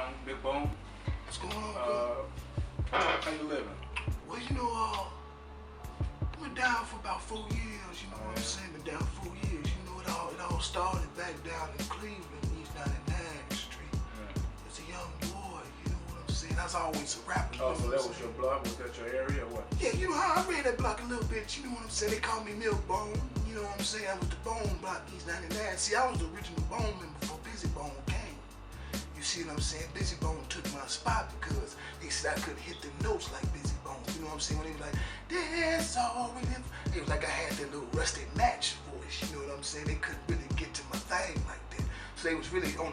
down, Big Bone. What's going on, How you living? Well, you know, we're down for about 4 years, you know what I'm saying? Been down 4 years, you know, it all started back down in Cleveland, East 99th Street. Yeah. As a young boy, you know what I'm saying? I was always a rapper. Oh, so that was your block? Was that your area or what? Yeah, you know how I ran that block a little bit, you know what I'm saying? They called me Milk Bone, you know what I'm saying? I was the Bone block, East 99. See, I was the original Bone member before Busy Bone came. You see what I'm saying? Busy Bone took my spot because they said I couldn't hit the notes like Busy Bone. You know what I'm saying? When they was like, that's all we live. It was like I had that little rusty match voice. You know what I'm saying? They couldn't really get to my thing like that. So they was really on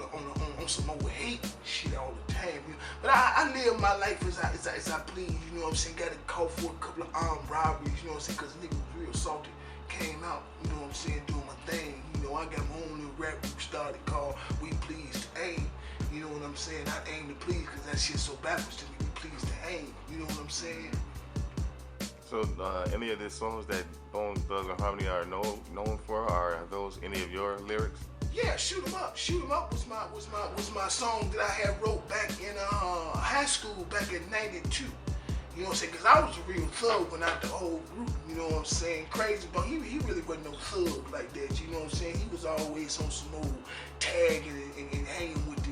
some old hate shit all the time. You know? But I live my life as I please. You know what I'm saying? Got caught for a couple of armed robberies. You know what I'm saying? Because niggas was real salty. Came out. You know what I'm saying? Doing my thing. You know I got my own little rap group started called We Please to Aim. You know what I'm saying? I aim to please because that shit's so backwards to me. We please to aim. You know what I'm saying? So any of the songs that Bone Thugs and Harmony are known for, are those any of your lyrics? Yeah, Shoot 'Em Up. Shoot 'Em Up was my song that I had wrote back in high school back in '92. You know what I'm saying? Because I was a real thug when I the whole group. You know what I'm saying? Crazy, but he really wasn't no thug like that. You know what I'm saying? He was always on some old tagging and hanging with the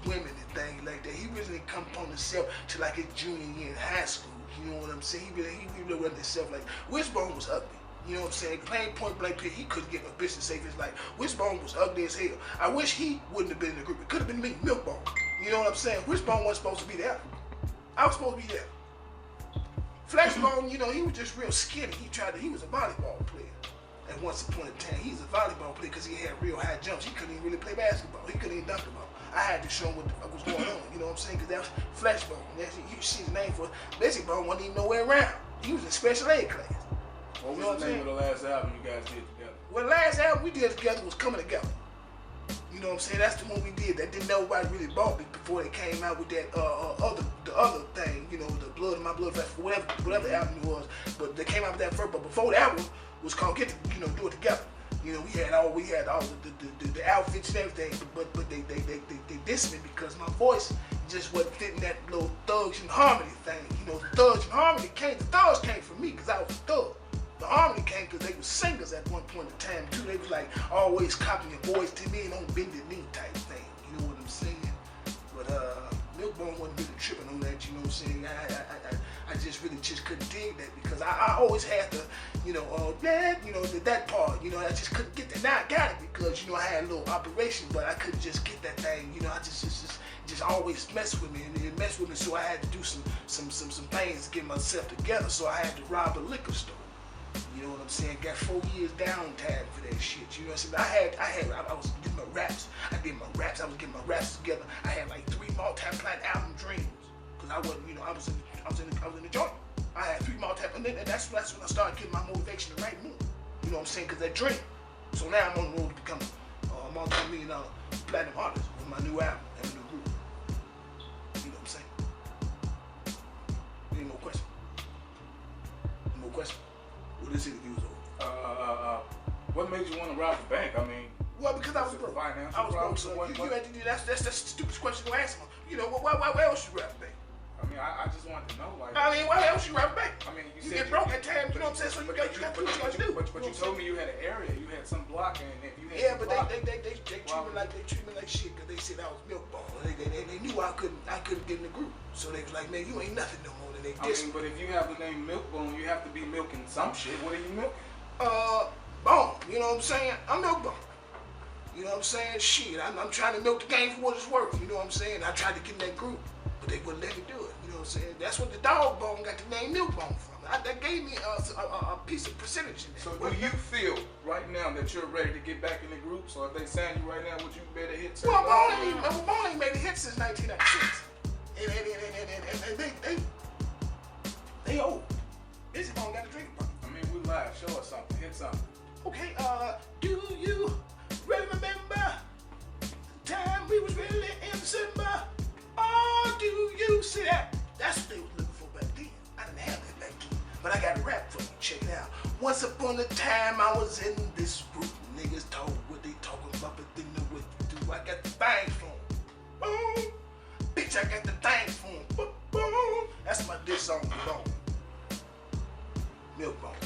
women and things like that. He really didn't come upon himself till like his junior year in high school. You know what I'm saying? He really wasn't himself. Like Wishbone was ugly. You know what I'm saying? Plain point blank, he couldn't get a bitch to save his life. Wishbone was ugly as hell. I wish he wouldn't have been in the group. It could have been me, Milkbone. You know what I'm saying? Wishbone wasn't supposed to be there. I was supposed to be there. Flashbone, you know, he was just real skinny. He was a volleyball player. And once upon a time, he's a volleyball player because he had real high jumps. He couldn't even really play basketball. He couldn't even dunk the ball. I had to show him what the fuck was going on. You know what I'm saying? Because that was Flashbone. You see his name for Basic Bone wasn't even nowhere around. He was in special ed class. What was the name of the last album you guys did together? Well, the last album we did together was Coming Together. You know what I'm saying? That's the one we did that didn't nobody really bought me before they came out with that the other thing, you know, the Blood in My Blood Festival, whatever the album it was. But they came out with that first. But before that one was called Do It Together. You know, we had all the outfits and everything. But they dissed me because my voice just wasn't fitting that little Thugs and Harmony thing. You know, the Thugs came from me because I was a thug. The Harmony came because they were singers at one point in time too. They was like always copying your voice to me and on bended knee type thing. You know what I'm saying? But Milkbone wasn't really tripping on that. You know what I'm saying? I just really couldn't dig that because I always had to, that part. You know, I just couldn't get that. Now I got it because I had a little operation, but I couldn't just get that thing. You know, I just always messed with me and it messed with me. So I had to do some things to get myself together. So I had to rob a liquor store. You know what I'm saying? Got 4 years downtime for that shit. You know what I'm saying? I was getting my raps. I was getting my raps together. I had like 3 multi-platinum album dreams. Cause I wasn't, I was in the joint. I had 3 multi-platinum, and that's when I started getting my motivation to write more. You know what I'm saying? Cause that dream. So now I'm on the road to become a multi-million-dollar platinum artist with my new album and a new group. You know what I'm saying? Any more questions? Any more questions? Well, this interview is over. What made you want to rob the bank? I mean, well, because I was broke. I was broke, so that's the stupidest question to ask me. You know, why else you rob the bank? I mean, I just wanted to know, like. I mean, why else you rob the bank? I mean, you get broke at times, you know what I'm saying? So you got to do what you got to do. But you told me you had an area, you had some block, and if you had. Yeah, but they treat me like shit because they said I was Milkbone. They knew I couldn't get in the group, so they was like, man, you ain't nothing no more. Than they dissed. I mean, but if you have the name Milkbone, you have to be milking some shit. What are you milking? Bone. You know what I'm saying? I'm Milkbone. You know what I'm saying? Shit, I'm trying to milk the game for what it's worth. You know what I'm saying? I tried to get in that group, but they wouldn't let me do it. You know what I'm saying? That's what the dog bone got the name Milkbone from. That gave me a piece of percentage in that. So do you feel right now that you're ready to get back in the group? So if they sign you right now, would you better hit? Well, Bone ain't made a hit since 1996. And they old. Busy Bone got a drink from. I mean, we live. Show us something. Hit something. Okay, do you really remember the time we was really in December? Oh, do you see that? That's what they was looking for back then. I didn't have that back then, but I got a rap for you. Check it out. Once upon a time, I was in this group. Niggas told what they talking about, but didn't know what to do. I got the bang from. Boom. bitch, I got the thing for him. Boom, boom. That's my diss song, Milk Bone.